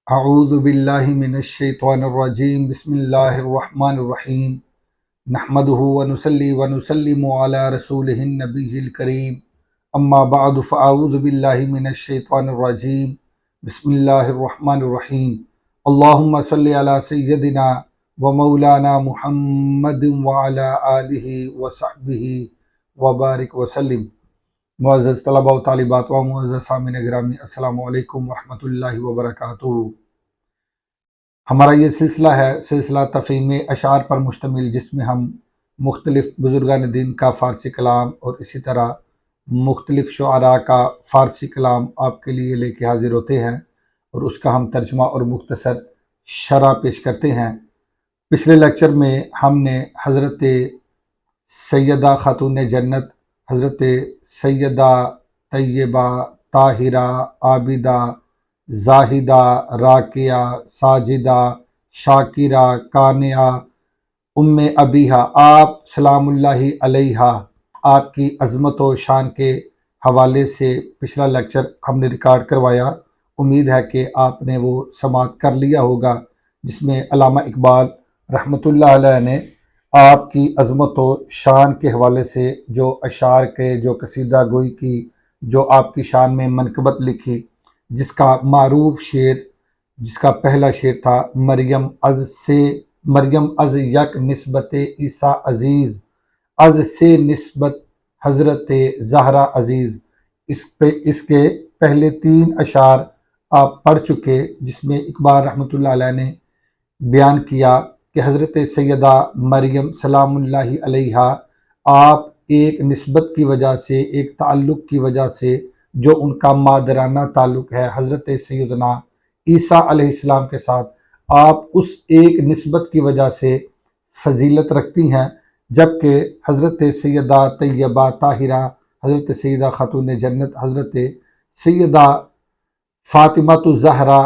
اعوذ باللہ من الشیطان الرجیم بسم اللہ الرحمن الرحیم نحمده ونصلی ونسلم علی رسولہ النبی الکریم اما بعد فاعوذ باللہ من الشیطان الرجیم بسم اللہ الرحمن الرحیم اللہم صلی علی سیدنا و مولانا محمد وعلی آلہ وصحبہ وبارک وسلم۔ معزز طلباء و طالبات و معزز سامعین گرامی، السلام علیکم ورحمۃ اللہ وبرکاتہ۔ ہمارا یہ سلسلہ ہے سلسلہ تفہیم اشعار پر مشتمل، جس میں ہم مختلف بزرگان دین کا فارسی کلام اور اسی طرح مختلف شعراء کا فارسی کلام آپ کے لیے لے کے حاضر ہوتے ہیں اور اس کا ہم ترجمہ اور مختصر شرح پیش کرتے ہیں۔ پچھلے لیکچر میں ہم نے حضرت سیدہ خاتون جنت، حضرت سیدہ طیبہ طاہرہ عابدہ زاہدہ راکعہ ساجدہ شاکرہ قانعہ ام ابیہا، آپ سلام اللہ علیہا، آپ کی عظمت و شان کے حوالے سے پچھلا لیکچر ہم نے ریکارڈ کروایا۔ امید ہے کہ آپ نے وہ سماعت کر لیا ہوگا، جس میں علامہ اقبال رحمۃ اللہ علیہ نے آپ کی عظمت و شان کے حوالے سے جو اشعار کے، جو قصیدہ گوئی کی، جو آپ کی شان میں منقبت لکھی، جس کا معروف شعر، جس کا پہلا شعر تھا مریم از یک نسبت عیسیٰ عزیز، از سے نسبت حضرت زہرا عزیز۔ اس کے پہلے 3 اشعار آپ پڑھ چکے، جس میں اقبال رحمۃ اللہ علیہ نے بیان کیا کہ حضرت سیدہ مریم سلام اللہ علیہا، آپ ایک نسبت کی وجہ سے، ایک تعلق کی وجہ سے، جو ان کا مادرانہ تعلق ہے حضرت سیدنا عیسیٰ علیہ السلام کے ساتھ، آپ اس ایک نسبت کی وجہ سے فضیلت رکھتی ہیں، جبکہ حضرت سیدہ طیبہ طاہرہ، حضرت سیدہ خاتون جنت، حضرت سیدہ فاطمہ الزہرا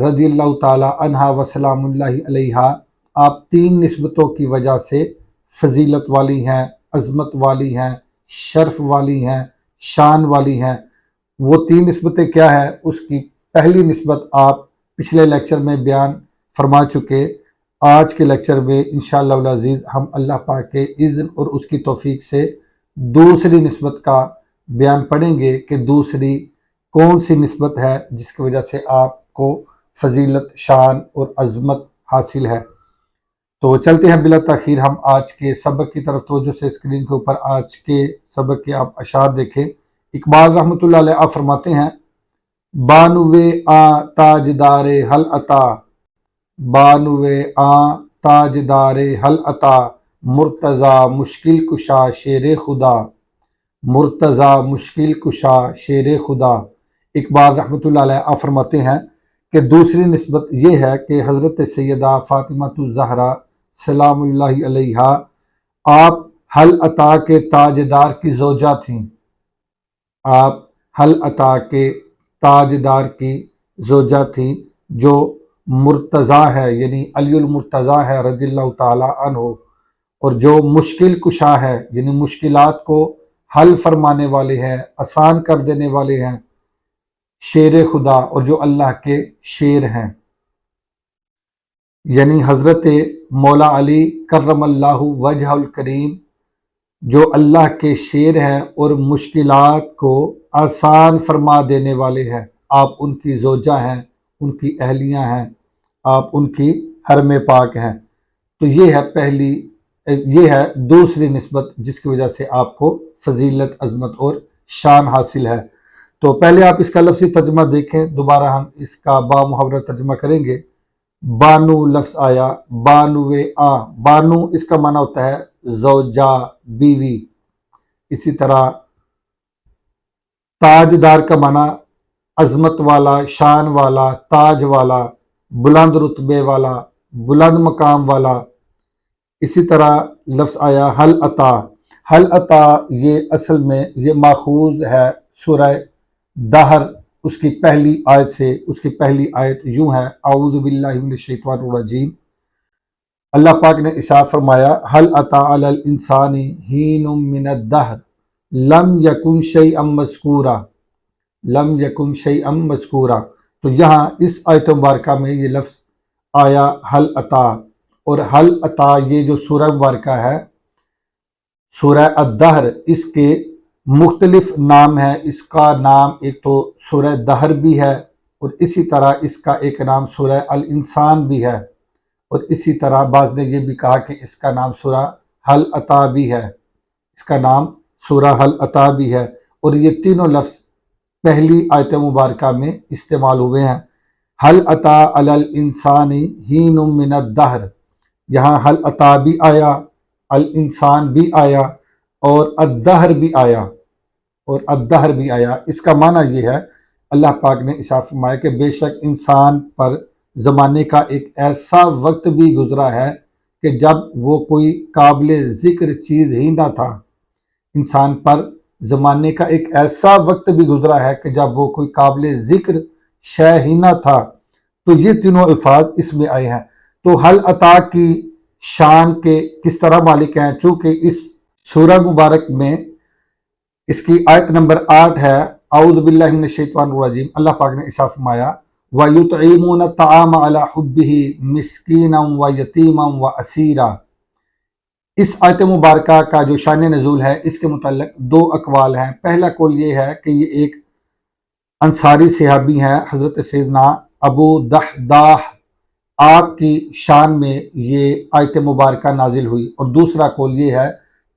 رضی اللہ تعالی عنہا و سلام اللہ علیہا، آپ 3 نسبتوں کی وجہ سے فضیلت والی ہیں، عظمت والی ہیں، شرف والی ہیں، شان والی ہیں۔ وہ 3 نسبتیں کیا ہیں؟ اس کی پہلی نسبت آپ پچھلے لیکچر میں بیان فرما چکے۔ آج کے لیکچر میں انشاءاللہ العزیز ہم اللہ پاک کے اذن اور اس کی توفیق سے دوسری نسبت کا بیان پڑھیں گے کہ دوسری کون سی نسبت ہے جس کی وجہ سے آپ کو فضیلت، شان اور عظمت حاصل ہے۔ تو چلتے ہیں بلا تاخیر ہم آج کے سبق کی طرف۔ توجہ سے اسکرین کے اوپر آج کے سبق کے آپ اشعار دیکھیں۔ اقبال رحمۃ اللہ علیہ آپ فرماتے ہیں، بانوے آں تاجدار حل عطا، بانوے آں تاجدار حل عطا، مرتضی مشکل کشا شیر خدا، مرتضی مشکل کشا شیر خدا۔ اقبال رحمۃ اللہ علیہ آپ فرماتے ہیں کہ دوسری نسبت یہ ہے کہ حضرت سیدہ فاطمہ الزہرا سلام اللہ علیہا، آپ حل عطا کے تاجدار کی زوجہ تھیں، آپ حل عطا کے تاجدار کی زوجہ تھیں، جو مرتضی ہے، یعنی علی المرتضی ہے رضی اللہ تعالی عنہ، اور جو مشکل کشا ہے، یعنی مشکلات کو حل فرمانے والے ہیں، آسان کر دینے والے ہیں، شیر خدا، اور جو اللہ کے شیر ہیں، یعنی حضرت مولا علی کرم اللہ وجہ الکریم، جو اللہ کے شیر ہیں اور مشکلات کو آسان فرما دینے والے ہیں۔ آپ ان کی زوجہ ہیں، ان کی اہلیہ ہیں، آپ ان کی حرم پاک ہیں۔ تو یہ ہے دوسری نسبت جس کی وجہ سے آپ کو فضیلت، عظمت اور شان حاصل ہے۔ تو پہلے آپ اس کا لفظی ترجمہ دیکھیں، دوبارہ ہم اس کا با محاورہ ترجمہ کریں گے۔ بانو لفظ آیا، بانوے آں، بانو اس کا معنی ہوتا ہے زوجہ، بیوی۔ اسی طرح تاجدار کا معنی عظمت والا، شان والا، تاج والا، بلند رتبے والا، بلند مقام والا۔ اسی طرح لفظ آیا حل عطا، حل عطا یہ اصل میں یہ ماخوذ ہے سورہ دہر، اس کی پہلی آیت سے۔ اس کی پہلی آیت یوں ہے، اعوذ باللہ من الشیطان الرجیم۔ اللہ پاک نے ارشاد فرمایا، حل عطا علی الانسان حین من الدہر لم یکن شیئا مذکورا، لم یکن شیئا مذکورا، تو یہاں اس آیت مبارکہ میں یہ لفظ آیا حل عطا، اور حل عطا یہ جو سورہ مبارکہ ہے سورہ الدہر، اس کے مختلف نام ہیں۔ اس کا نام ایک تو سورہ دہر بھی ہے، اور اسی طرح اس کا ایک نام سورہ الانسان بھی ہے، اور اسی طرح بعض نے یہ بھی کہا کہ اس کا نام سورہ حل عطا بھی ہے، اس کا نام سورہ حل عطا بھی ہے، اور یہ تینوں لفظ پہلی آیت مبارکہ میں استعمال ہوئے ہیں۔ حل عطا علی الانسان حین من الدہر، یہاں حل عطا بھی آیا، الانسان بھی آیا، اور الدہر بھی آیا، اور الدہر بھی آیا۔ اس کا معنی یہ ہے، اللہ پاک نے ارشاد فرمایا کہ بے شک انسان پر زمانے کا ایک ایسا وقت بھی گزرا ہے کہ جب وہ کوئی قابل ذکر چیز ہی نہ تھا۔ انسان پر زمانے کا ایک ایسا وقت بھی گزرا ہے کہ جب وہ کوئی قابل ذکر شے ہی نہ تھا۔ تو یہ تینوں الفاظ اس میں آئے ہیں۔ تو حل عطا کی شان کے کس طرح مالک ہیں، چونکہ اس سورہ مبارک میں اس کی آیت نمبر 8 ہے، اعوذ باللہ من الشیطان الرجیم، اللہ پاک نے ارشاد فرمایا وَيُطْعِمُونَ الطَّعَامَ عَلَى حُبِّهِ مِسْكِينًا وَيَتِيمًا وَأَسِيرًا۔ اس آیت مبارکہ کا جو شان نزول ہے اس کے متعلق دو اقوال ہیں۔ پہلا قول یہ ہے کہ یہ ایک انصاری صحابی ہیں، حضرت سیدنا ابو دحداح، آپ کی شان میں یہ آیت مبارکہ نازل ہوئی، اور دوسرا قول یہ ہے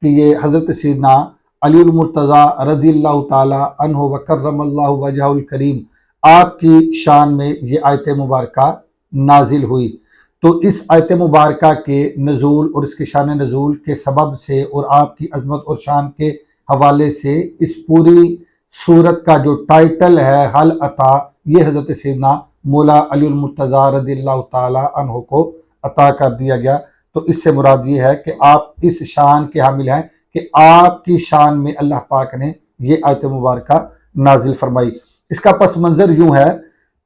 کہ یہ حضرت سیدنا علی المرتضیٰ رضی اللہ تعالی عنہ وکرم اللہ وجہہ الکریم، آپ کی شان میں یہ آیت مبارکہ نازل ہوئی۔ تو اس آیت مبارکہ کے نزول اور اس کے شان نزول کے سبب سے اور آپ کی عظمت اور شان کے حوالے سے اس پوری سورت کا جو ٹائٹل ہے حل عطا، یہ حضرت سیدنا مولا علی المرتضیٰ رضی اللہ تعالی عنہ کو عطا کر دیا گیا۔ تو اس سے مراد یہ ہے کہ آپ اس شان کے حامل ہیں کہ آپ کی شان میں اللہ پاک نے یہ آیت مبارکہ نازل فرمائی۔ اس کا پس منظر یوں ہے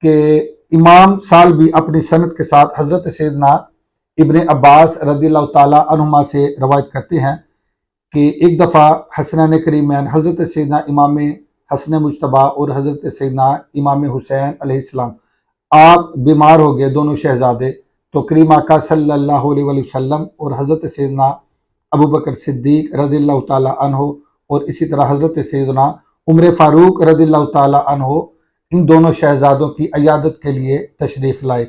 کہ امام سالبی اپنی سند کے ساتھ حضرت سیدنا ابن عباس رضی اللہ تعالی عنہما سے روایت کرتے ہیں کہ ایک دفعہ حسنین کریمین حضرت سیدنا امام حسن مجتبیٰ اور حضرت سیدنا امام حسین علیہ السلام آپ بیمار ہو گئے، دونوں شہزادے۔ تو کریم آقا صلی اللہ علیہ وسلم اور حضرت سیدنا ابو بکر صدیق رضی اللہ تعالی عنہ اور اسی طرح حضرت سیدنا عمر فاروق رضی اللہ تعالی عنہ ان دونوں شہزادوں کی عیادت کے لیے تشریف لائے۔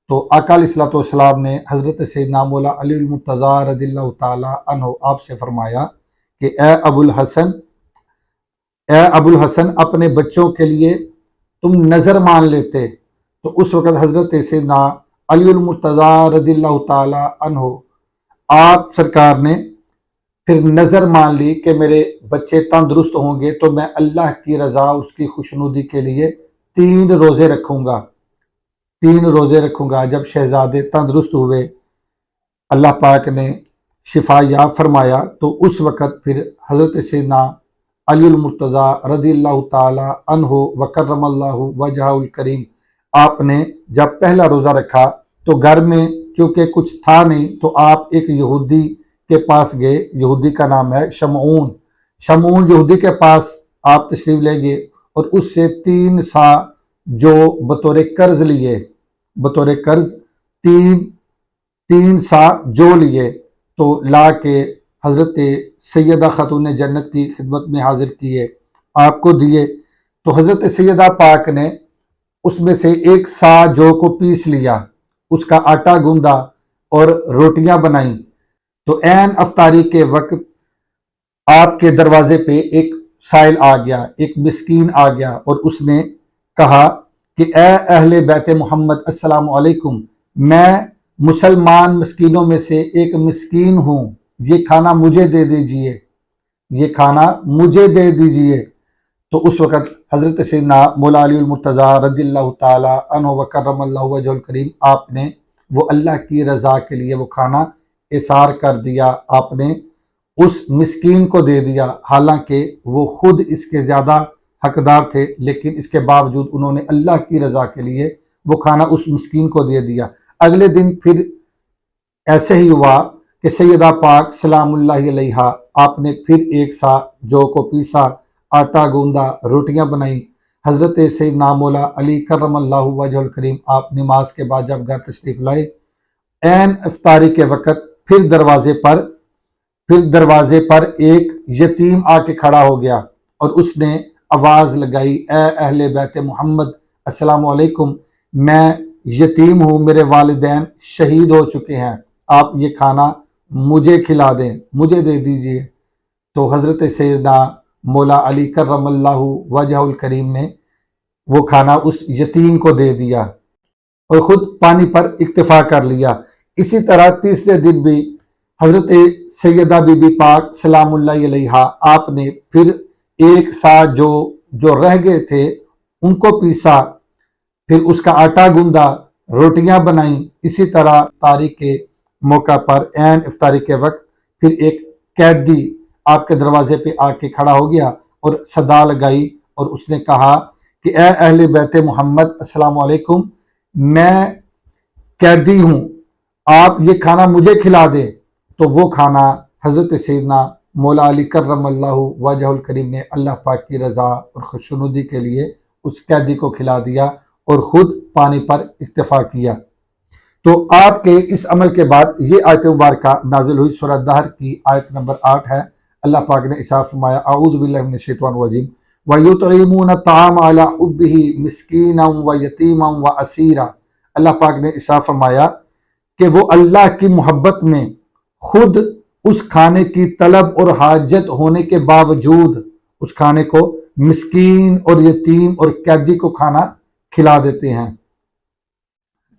تو آقا علیہ الصلوۃ والسلام نے حضرت سیدنا مولا علی المرتضیٰ رضی اللہ تعالی عنہ آپ سے فرمایا کہ اے ابو الحسن اپنے بچوں کے لیے تم نظر مان لیتے۔ تو اس وقت حضرت سیدنا علی المرتضیٰ رضی اللہ تعالی عنہ آپ سرکار نے پھر نظر مان لی کہ میرے بچے تندرست ہوں گے تو میں اللہ کی رضا اس کی خوشنودی کے لیے 3 روزے رکھوں گا۔ جب شہزادے تندرست ہوئے، اللہ پاک نے شفا یاب فرمایا، تو اس وقت پھر حضرت سیدنا علی المرتضیٰ رضی اللہ تعالی عنہ وکرم اللہ وجہہ الکریم، آپ نے جب پہلا روزہ رکھا تو گھر میں چونکہ کچھ تھا نہیں، تو آپ ایک یہودی کے پاس گئے، یہودی کا نام ہے شمعون یہودی کے پاس آپ تشریف لے گئے اور اس سے 3 سا جو بطور قرض لیے، بطور قرض 3 سا جو لیے، تو لا کے حضرت سیدہ خاتون جنت کی خدمت میں حاضر کیے، آپ کو دیے۔ تو حضرت سیدہ پاک نے اس میں سے 1 سا جو کو پیس لیا، اس کا آٹا گوندا اور روٹیاں بنائیں۔ تو عین افطاری کے وقت آپ کے دروازے پہ ایک سائل آ گیا، ایک مسکین آ گیا، اور اس نے کہا کہ اے اہل بیت محمد السلام علیکم، میں مسلمان مسکینوں میں سے ایک مسکین ہوں، یہ کھانا مجھے دے دیجئے۔ تو اس وقت حضرت سیدنا مولا علی المرتضیٰ رضی اللہ تعالی عنہ وکرم اللہ وجہہ الکریم، آپ نے وہ اللہ کی رضا کے لیے وہ کھانا اثار کر دیا، آپ نے اس مسکین کو دے دیا، حالانکہ وہ خود اس کے زیادہ حقدار تھے، لیکن اس کے باوجود انہوں نے اللہ کی رضا کے لیے وہ کھانا اس مسکین کو دے دیا۔ اگلے دن پھر ایسے ہی ہوا کہ سیدہ پاک سلام اللہ علیہا، آپ نے پھر 1 سا جو کو پیسا، آٹا گوندا، روٹیاں بنائیں، حضرت سیدنا مولا علی کرم اللہ وجہ الکریم آپ نماز کے بعد جب گھر تشریف لائے، عین افطاری کے وقت پھر دروازے پر ایک یتیم آ کے کھڑا ہو گیا اور اس نے آواز لگائی، اے اہل بیت محمد السلام علیکم، میں یتیم ہوں، میرے والدین شہید ہو چکے ہیں، آپ یہ کھانا مجھے کھلا دیں، مجھے دے دیجئے۔ تو حضرت سیدنا مولا علی کرم اللہ وجہ الکریم نے وہ کھانا اس یتیم کو دے دیا اور خود پانی پر اکتفا کر لیا۔ اسی طرح تیسرے دن بھی حضرت سیدہ بی بی پاک سلام اللہ علیہا آپ نے پھر ایک سا جو رہ گئے تھے ان کو پیسا، پھر اس کا آٹا گوندا، روٹیاں بنائیں۔ اسی طرح افطاری کے موقع پر عین افطاری کے وقت پھر ایک قیدی آپ کے دروازے پہ آ کے کھڑا ہو گیا اور صدا لگائی اور اس نے کہا کہ اے اہل بیت محمد السلام علیکم، میں قیدی ہوں، آپ یہ کھانا مجھے کھلا دیں۔ تو وہ کھانا حضرت سیدنا مولا علی کرم اللہ وجہ الکریم نے اللہ پاک کی رضا اور خوشنودی کے لیے اس قیدی کو کھلا دیا اور خود پانی پر اکتفا کیا۔ تو آپ کے اس عمل کے بعد یہ آیت مبارکہ نازل ہوئی، سورہ دہر کی آیت نمبر 8 ہے۔ اللہ پاک نے ارشاد فرمایا، اعوذ باللہ من الشیطان الرجیم، وَيُطْعِمُونَ الطَّعَامَ عَلَىٰ حُبِّهِ مِسْكِينًا وَيَتِيمًا وَأَسِيرًا۔ اللہ پاک نے ارشاد فرمایا کہ وہ اللہ کی محبت میں خود اس کھانے کی طلب اور حاجت ہونے کے باوجود اس کھانے کو مسکین اور یتیم اور قیدی کو کھانا کھلا دیتے ہیں۔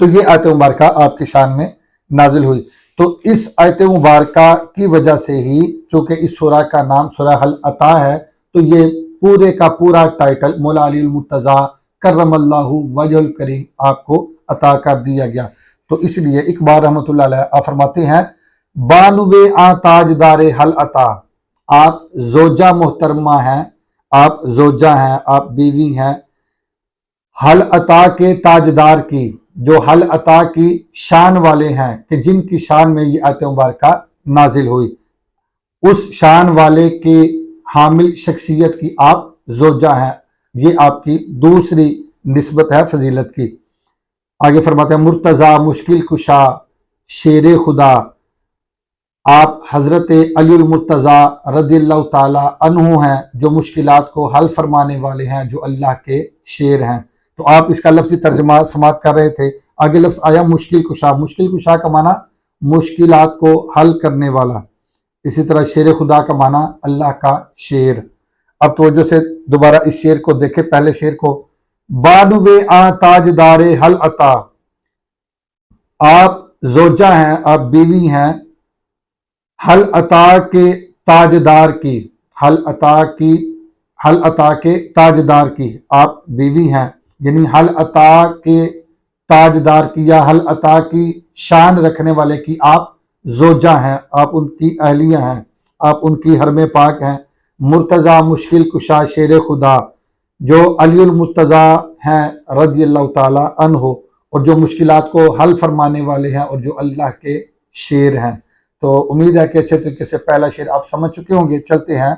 تو یہ آیت مبارکہ آپ کی شان میں نازل ہوئی۔ تو اس آیت مبارکہ کی وجہ سے ہی، چونکہ اس سورہ کا نام سورہ حل عطا ہے، تو یہ پورے کا پورا ٹائٹل مولا علی المرتضیٰ کرم اللہ وجہ الکریم آپ کو عطا کر دیا گیا۔ تو اس لیے اقبال رحمۃ اللہ علیہ آپ فرماتے ہیں، بانوے آ تاجدار حل عطا، آپ زوجہ محترمہ ہیں، آپ زوجہ ہیں، آپ بیوی ہیں، حل عطا کے تاجدار کی، جو حل عطا کی شان والے ہیں، کہ جن کی شان میں یہ آیت مبارکہ نازل ہوئی، اس شان والے کے حامل شخصیت کی آپ زوجہ ہیں۔ یہ آپ کی دوسری نسبت ہے فضیلت کی۔ آگے فرماتے ہیں، مرتضیٰ مشکل کشا شیر خدا، آپ حضرت علی المرتضیٰ رضی اللہ تعالی عنہ ہیں، جو مشکلات کو حل فرمانے والے ہیں، جو اللہ کے شیر ہیں۔ تو آپ اس کا لفظی ترجمہ سماعت کر رہے تھے۔ آگے لفظ آیا مشکل کشا، مشکل کشا کا معنی مشکلات کو حل کرنے والا، اسی طرح شیر خدا کا معنی اللہ کا شیر۔ اب توجہ سے دوبارہ اس شیر کو دیکھیں، پہلے شیر کو، بانوے آ تاجدار حل عطا، آپ زوجہ ہیں، آپ بیوی ہیں، حل عطا کے تاجدار کی، حل عطا کے تاجدار کی آپ بیوی ہیں، یعنی حل عطا کے تاجدار کی یا حل عطا کی شان رکھنے والے کی آپ زوجہ ہیں، آپ ان کی اہلیہ ہیں، آپ ان کی حرم پاک ہیں۔ مرتضیٰ مشکل کشا شیر خدا، جو علی المرتضیٰ ہیں رضی اللہ تعالی عنہ، اور جو مشکلات کو حل فرمانے والے ہیں اور جو اللہ کے شیر ہیں۔ تو امید ہے کہ اچھے طریقے سے پہلا شعر آپ سمجھ چکے ہوں گے۔ چلتے ہیں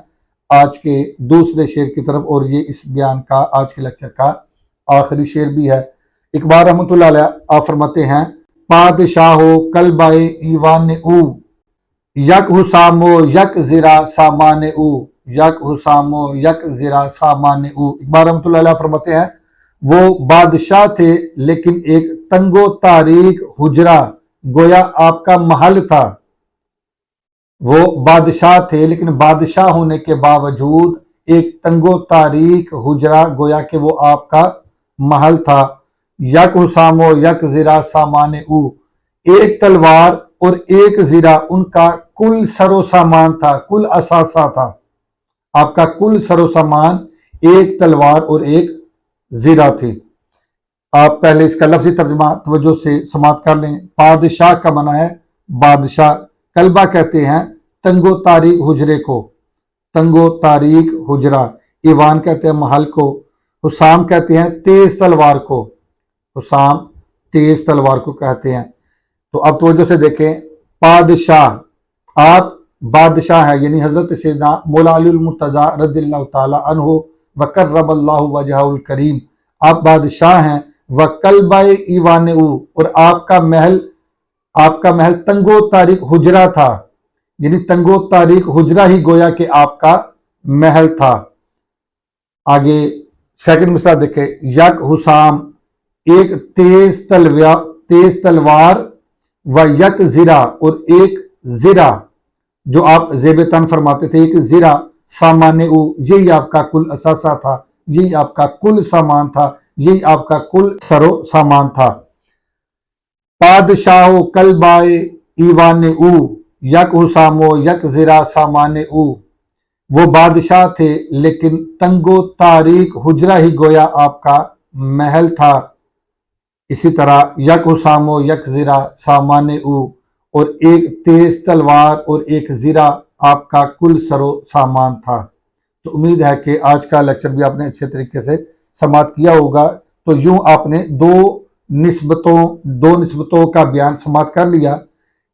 آج کے دوسرے شعر کی طرف، اور یہ اس بیان کا آج کے لیکچر کا آخری شعر بھی ہے۔ اقبال رحمۃ اللہ علیہ آپ فرماتے ہیں، پادشاہو کلبائے ایوان او، یک حسام و یک زرا سامان او، یک حسام و یک زرا سامان او۔ اقبال رحمۃ اللہ علیہ فرماتے ہیں، وہ بادشاہ تھے لیکن ایک تنگ و تاریک حجرہ گویا آپ کا محل تھا۔ وہ بادشاہ تھے لیکن بادشاہ ہونے کے باوجود ایک تنگ و تاریک حجرہ گویا کہ وہ آپ کا محل تھا۔ یک حسام و یک زرا سامان او، ایک تلوار اور ایک زرا ان کا کل سر و سامان تھا، کل اثاثہ تھا۔ آپ کا کل سر و سامان ایک تلوار اور ایک زرا تھی۔ آپ پہلے اس کا لفظی ترجمہ توجہ سے سماعت کر لیں۔ پادشاہ کا معنی ہے بادشاہ، کلبہ کہتے ہیں تنگ و تاریک حجرے کو، تنگ و تاریک حجرہ، ایوان کہتے ہیں محل کو، حسام کہتے ہیں تیز تلوار کو، حسام تیز تلوار کو کہتے ہیں۔ تو اب توجہ سے دیکھیں، پادشاہ، آپ بادشاہ ہیں، یعنی حضرت سیدنا مولا علی المرتضیٰ رضی اللہ تعالی عنہ وکرم اللہ وجہہ الکریم، آپ بادشاہ ہیں، وقلب ایوان او، اور آپ کا محل تنگ و تاریک حجرہ تھا، یعنی تنگ و تاریک حجرہ ہی گویا کہ آپ کا محل تھا۔ آگے سیکنڈ مصرع دیکھیں، یک حسام، ایک تیز تلوار، و یک زرہ، اور ایک زرہ جو آپ زیب تن فرماتے تھے، ایک زرہ، سامان او، یہی آپ کا کل اثاثہ تھا، یہی آپ کا کل سامان تھا، یہی آپ کا کل سر و سامان تھا۔ پادشاہ قلبائے ایوان او، یک حسام و یک زرہ سامان او، وہ بادشاہ تھے لیکن تنگ و تاریک حجرہ ہی گویا آپ کا محل تھا۔ اسی طرح یک حسام و یک زرہ سامان او، اور ایک تیز تلوار اور ایک زرہ آپ کا کل سر و سامان تھا۔ تو امید ہے کہ آج کا لیکچر بھی آپ نے اچھے طریقے سے سماعت کیا ہوگا۔ تو یوں آپ نے دو نسبتوں کا بیان سماعت کر لیا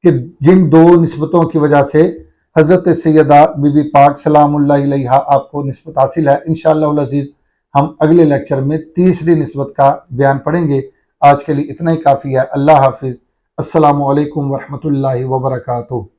کہ جن دو نسبتوں کی وجہ سے حضرت سیدہ بی بی پاک سلام اللہ علیہا آپ کو نسبت حاصل ہے۔ انشاءاللہ العزیز ہم اگلے لیکچر میں تیسری نسبت کا بیان پڑھیں گے۔ آج کے لیے اتنا ہی کافی ہے۔ اللہ حافظ۔ السلام علیکم ورحمۃ اللہ وبرکاتہ۔